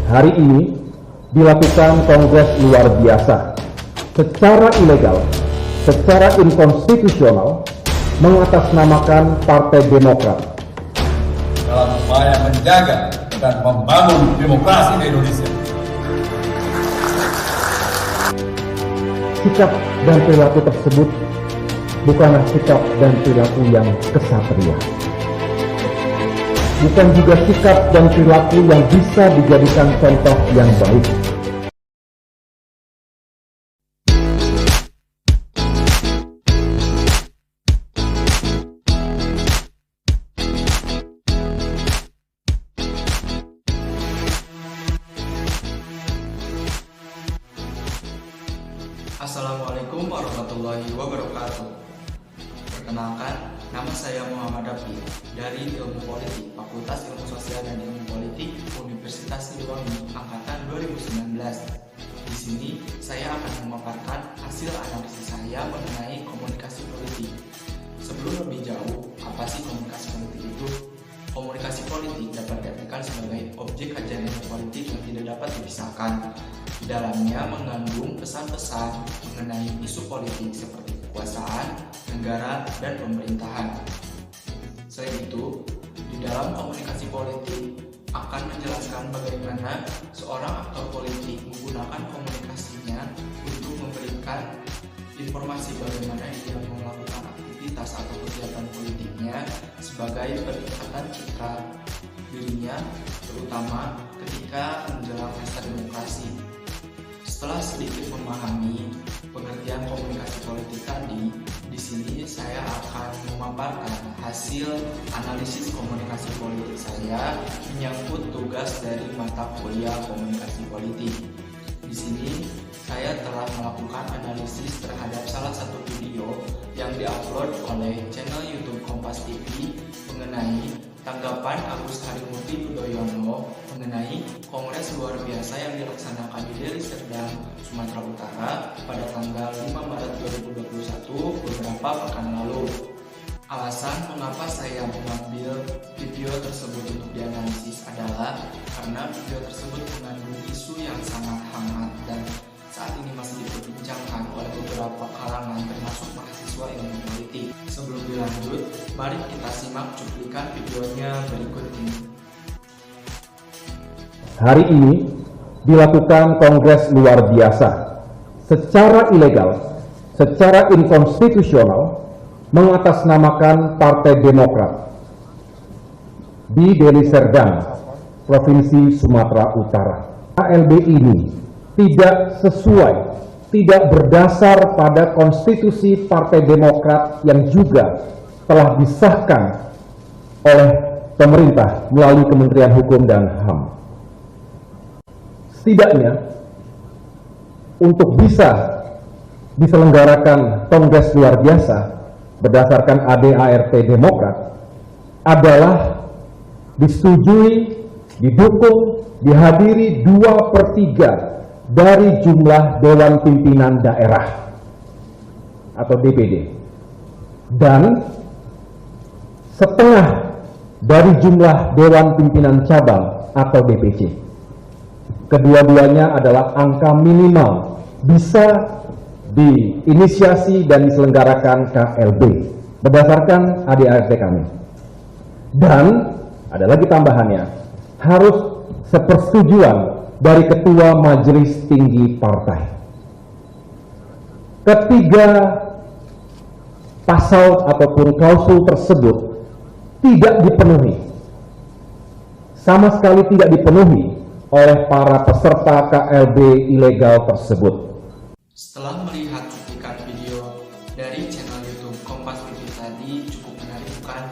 Hari ini dilakukan kongres luar biasa secara ilegal, secara inkonstitusional, mengatasnamakan Partai Demokrat dalam upaya menjaga dan membangun demokrasi di Indonesia. Sikap dan perilaku tersebut bukanlah sikap dan perilaku yang kesatria. Bukan juga sikap dan perilaku yang bisa dijadikan contoh yang baik. Assalamualaikum warahmatullahi wabarakatuh. Perkenalkan, nama saya Muhammad Dafi dari Ilmu Politik, Fakultas Ilmu Sosial dan Ilmu Politik, Universitas Siliwangi, Angkatan 2019. Di sini, saya akan memaparkan hasil analisis saya mengenai komunikasi politik. Sebelum lebih jauh, apa sih komunikasi politik itu? Komunikasi politik dapat diartikan sebagai objek kajian ilmu politik yang tidak dapat dipisahkan. Di dalamnya mengandung pesan-pesan mengenai isu politik seperti kekuasaan, negara, dan pemerintahan. Selain itu, di dalam komunikasi politik akan menjelaskan bagaimana seorang aktor politik menggunakan komunikasinya untuk memberikan informasi bagaimana dia melakukan aktivitas atau kegiatan politiknya sebagai peningkatan citra dirinya, terutama ketika menjelang pesta demokrasi. Setelah sedikit memahami pengertian komunikasi politik tadi, di sini saya akan memaparkan hasil analisis komunikasi politik saya menyangkut tugas dari mata kuliah komunikasi politik. Di sini saya telah melakukan analisis terhadap salah satu video yang diupload oleh channel YouTube Kompas TV mengenai tanggapan Agus Harimurti Yudhoyono mengenai kongres luar biasa yang dilaksanakan di Deli Serdang, Sumatera Utara pada tanggal 5 Maret 2021 beberapa pekan lalu. Alasan mengapa saya mengambil video tersebut untuk dianalisis adalah karena video tersebut mengandung isu yang sangat hangat dan saat ini masih diperbincangkan oleh beberapa kalangan termasuk mahasiswa ilmu politik. Sebelum dilanjut, mari kita simak cuplikan videonya berikut ini. Hari ini dilakukan kongres luar biasa secara ilegal, secara inkonstitusional, mengatasnamakan Partai Demokrat di Deli Serdang, Provinsi Sumatera Utara. KLB ini tidak sesuai, tidak berdasar pada konstitusi Partai Demokrat yang juga telah disahkan oleh pemerintah melalui Kementerian Hukum dan HAM. Setidaknya, untuk bisa diselenggarakan kongres luar biasa berdasarkan ADART Demokrat adalah disetujui, didukung, dihadiri 2/3 dari jumlah Dewan Pimpinan Daerah atau DPD dan setengah dari jumlah Dewan Pimpinan Cabang atau DPC. Kedua-duanya adalah angka minimal bisa diinisiasi dan diselenggarakan KLB berdasarkan ADART kami. Dan ada lagi tambahannya, harus sepersetujuan dari Ketua Majelis Tinggi Partai. Ketiga pasal ataupun klausul tersebut tidak dipenuhi, sama sekali tidak dipenuhi oleh para peserta KLB ilegal tersebut. Setelah melihat cuplikan video dari channel YouTube Kompas TV tadi cukup menarik bukan?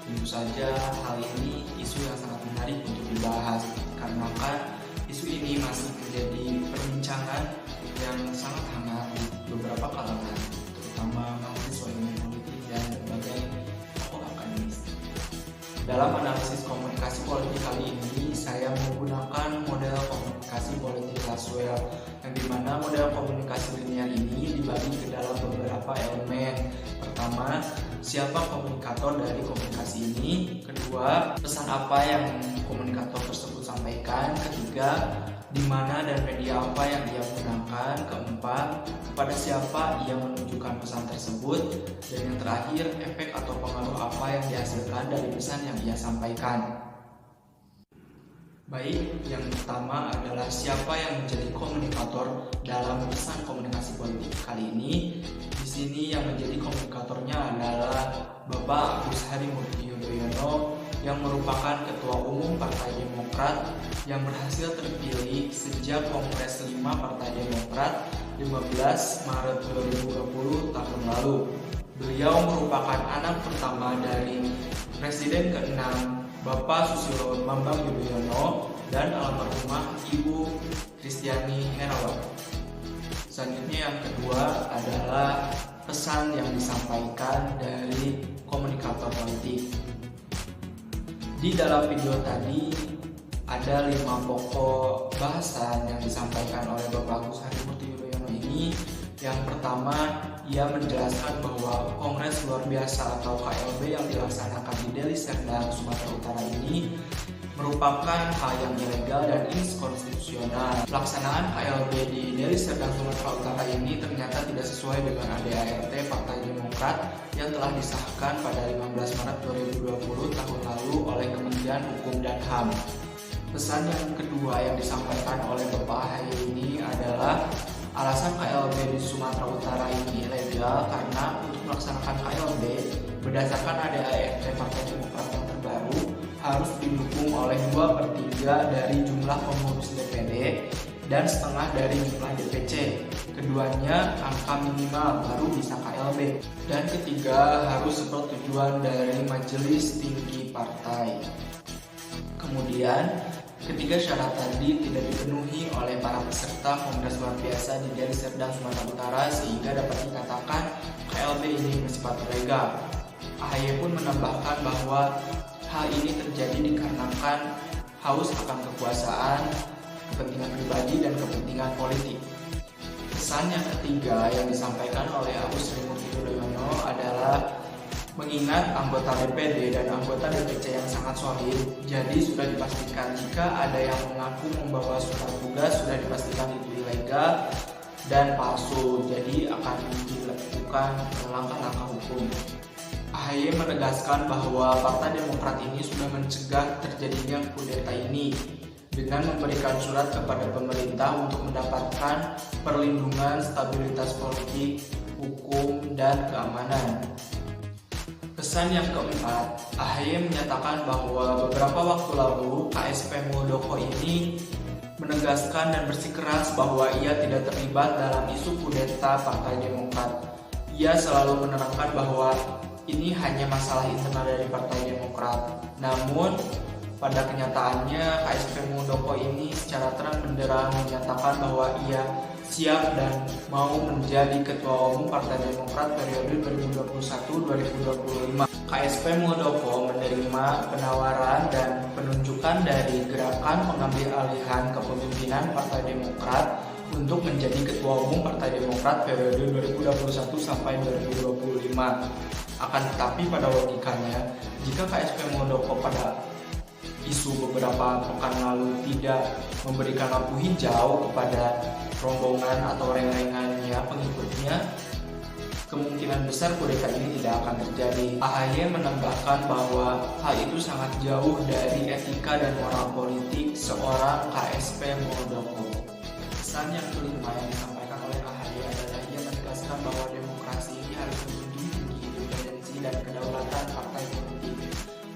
Tentu saja hal ini isu yang sangat menarik untuk dibahas karena kan isu ini masih menjadi perbincangan yang sangat hangat di beberapa kalangan, terutama mahasiswa ilmu politik dan berbagai tokoh akademis. Dalam analisis komunikasi politik kali ini, saya menggunakan model komunikasi politik Laswell, yang dimana model komunikasi linear ini dibagi ke dalam beberapa elemen. Pertama, siapa komunikator dari komunikasi ini. Kedua, pesan apa yang komunikator tersebut sampaikan. Ketiga, di mana dan media apa yang ia gunakan. Keempat, kepada siapa ia menunjukkan pesan tersebut. Dan yang terakhir, efek atau pengaruh apa yang dihasilkan dari pesan yang ia sampaikan. Baik, yang pertama adalah siapa yang menjadi komunikator dalam pesan komunikasi politik kali ini. Di sini yang menjadi komunikatornya adalah Bapak Agus Harimurti Yudhoyono yang merupakan Ketua Umum Partai Demokrat yang berhasil terpilih sejak Kongres 5 Partai Demokrat 15 Maret 2020 tahun lalu. Beliau merupakan anak pertama dari Presiden ke-6 Bapak Susilo Bambang Yudhoyono dan almarhumah Ibu Kristiani Herrawati. Selanjutnya yang kedua adalah pesan yang disampaikan dari komunikator politik. Di dalam video tadi ada 5 pokok bahasan yang disampaikan oleh Bapak Agus Harimurti Yudhoyono ini. Yang pertama, ia menjelaskan bahwa Kongres Luar Biasa atau KLB yang dilaksanakan di Deli Serdang, Sumatera Utara ini merupakan hal yang ilegal dan inkonstitusional. Pelaksanaan KLB di Deli Serdang, Sumatera Utara ini ternyata tidak sesuai dengan ADART Partai Demokrat yang telah disahkan pada 15 Maret 2020 tahun lalu oleh Kementerian Hukum dan HAM. Pesan yang kedua yang disampaikan oleh Bapak AHY ini adalah alasan KLB di Sumatera Utara ini ilegal karena untuk melaksanakan KLB berdasarkan ADART Partai Demokrat yang terbaru harus didukung oleh 2/3 dari jumlah pengurus DPD dan setengah dari jumlah DPC. Keduanya angka minimal baru bisa KLB. Dan ketiga, harus sepersetujuan dari Majelis Tinggi Partai. Kemudian ketiga syarat tadi tidak dipenuhi oleh para peserta Kongres Luar Biasa di Deli Serdang, Sumatera Utara sehingga dapat dikatakan KLB ini bersifat ilegal. AHY pun menambahkan bahwa hal ini terjadi dikarenakan haus akan kekuasaan, kepentingan pribadi dan kepentingan politik. Pesan yang ketiga yang disampaikan oleh Agus Harimurti Yudhoyono adalah mengingat anggota DPD dan anggota DPC yang sangat solid, jadi sudah dipastikan jika ada yang mengaku membawa surat tugas sudah dipastikan itu ilegal dan palsu, jadi akan dilakukan langkah-langkah hukum. AHY menegaskan bahwa Partai Demokrat ini sudah mencegah terjadinya kudeta ini dengan memberikan surat kepada pemerintah untuk mendapatkan perlindungan stabilitas politik, hukum, dan keamanan. Pesan yang keempat, AHY menyatakan bahwa beberapa waktu lalu KSP Muldoko ini menegaskan dan bersikeras bahwa ia tidak terlibat dalam isu kudeta Partai Demokrat. Ia selalu menerangkan bahwa ini hanya masalah internal dari Partai Demokrat. Namun, pada kenyataannya KSP Muldoko ini secara terang-benderang menyatakan bahwa ia siap dan mau menjadi Ketua Umum Partai Demokrat periode 2021-2025. KSP Muldoko menerima penawaran dan penunjukan dari Gerakan Pengambil Alihan Kepemimpinan Partai Demokrat untuk menjadi Ketua Umum Partai Demokrat periode 2021 sampai 2025. Akan tetapi pada logikanya, jika KSP Muldoko pada isu beberapa pekan lalu tidak memberikan lampu hijau kepada rombongan atau reng-rengannya pengikutnya, kemungkinan besar kudeta ini tidak akan terjadi. AHY menambahkan bahwa hal itu sangat jauh dari etika dan moral politik seorang KSP Muldoko. Pesan yang kelima yang disampaikan oleh AHY adalah ia menegaskan bahwa demokrasi ini harus menjunjung tinggi independensi dan kedaulatan partai politik.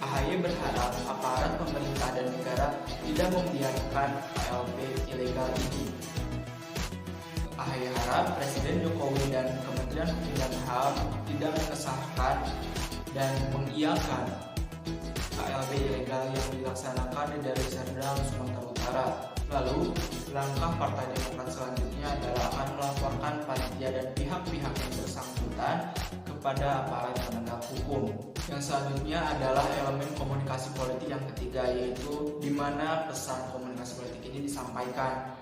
AHY berharap aparat pemerintah dan negara tidak membiarkan KLB ilegal ini. AHY harap Presiden Jokowi dan Kementerian Hukum dan HAM tidak mengesahkan dan mengiyakan KLB ilegal yang dilaksanakan di Deli Serdang, Sumatera Utara. Lalu, langkah Partai Demokrat selanjutnya adalah akan melaporkan panitia dan pihak-pihak yang bersangkutan kepada aparat penegak hukum. Yang selanjutnya adalah elemen komunikasi politik yang ketiga, yaitu di mana pesan komunikasi politik ini disampaikan.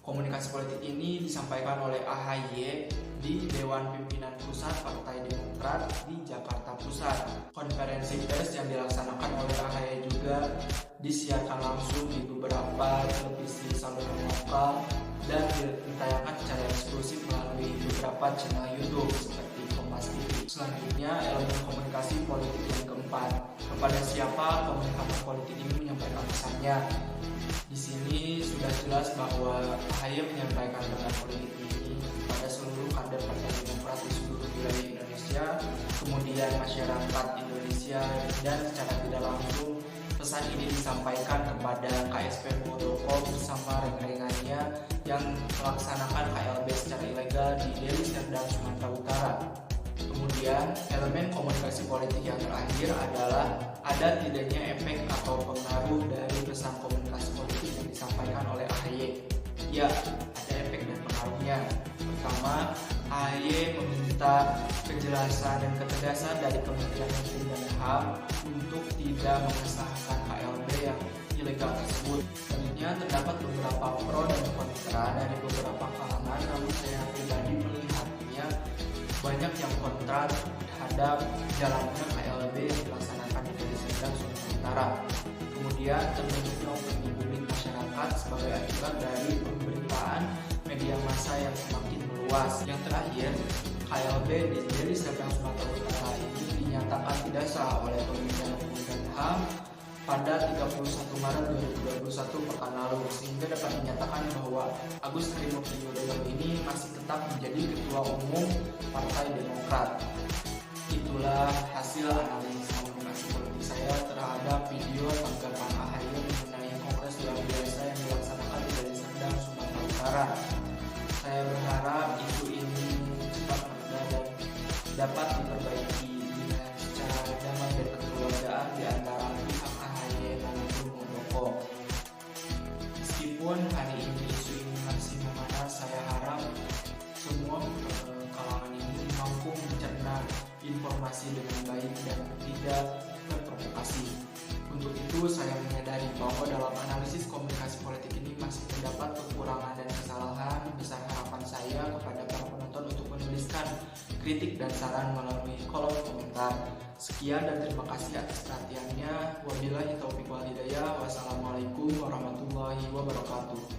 Komunikasi politik ini disampaikan oleh AHY di Dewan Pimpinan Pusat Partai Demokrat di Jakarta Pusat. Konferensi pers yang dilaksanakan oleh AHY juga disiarkan langsung di beberapa televisi saluran lokal dan ditayangkan secara eksklusif melalui beberapa channel YouTube seperti Kompas TV. Selanjutnya, elemen komunikasi politik yang keempat. Kepada siapa komunikator politik ini menyampaikan pesannya? Di sini sudah jelas bahwa AHY menyampaikan pesan politik ini kepada seluruh kader Partai Demokrat di seluruh wilayah Indonesia, kemudian masyarakat Indonesia, dan secara tidak langsung pesan ini disampaikan kepada KSP Muldoko bersama rekan-rekannya yang melaksanakan KLB secara ilegal di Deli Serdang, Sumatera Utara. Kemudian, elemen komunikasi politik yang terakhir adalah ada tidaknya efek atau pengaruh dari pesan komunikasi politik yang disampaikan oleh AHY. Ya, ada efek dan pengaruhnya. Pertama, AHY meminta kejelasan dan ketegasan dari Kementerian Hukum dan HAM untuk tidak mengesahkan KLB yang ilegal tersebut. Selanjutnya, terdapat beberapa pro dan kontra dari beberapa kalangan, namun saya pribadi melihatnya banyak yang kontra terhadap jalannya KLB yang dilaksanakan di Deli Serdang, Sumatera Utara. Kemudian terbentuknya opini publik masyarakat sebagai akibat dari pemberitaan media massa yang semakin meluas. Yang terakhir, KLB di Deli Serdang, Sumatera Utara ini dinyatakan tidak sah oleh Kementerian Hukum dan HAM pada 31 Maret 2021 pekan lalu, sehingga dapat dinyatakan bahwa Agus Harimurti Yudhoyono ini masih tetap menjadi Ketua Umum Partai Demokrat. Itulah hasil analisis komunikasi politik saya terhadap video tanggapan AHY mengenai Kongres luar biasa yang dilaksanakan di Deli Serdang, Sumatera Utara. Saya berharap isu ini cepat mereda dan dapat diperbaiki dengan secara damai dan kekeluargaan di antara pihak AHY maupun Muldoko. Meskipun hari ini isu ini masih memanas, saya harap semua kalangan ini mampu mencerna informasi dengan baik dan tidak terprovokasi. Untuk itu, saya menyadari bahwa dalam analisis komunikasi politik ini masih terdapat kekurangan dan kesalahan. Besar harapan saya kepada para penonton untuk menuliskan kritik dan saran melalui kolom komentar. Sekian dan terima kasih atas perhatiannya. Wabillahi taufiq wal hidayah. Wassalamualaikum warahmatullahi wabarakatuh.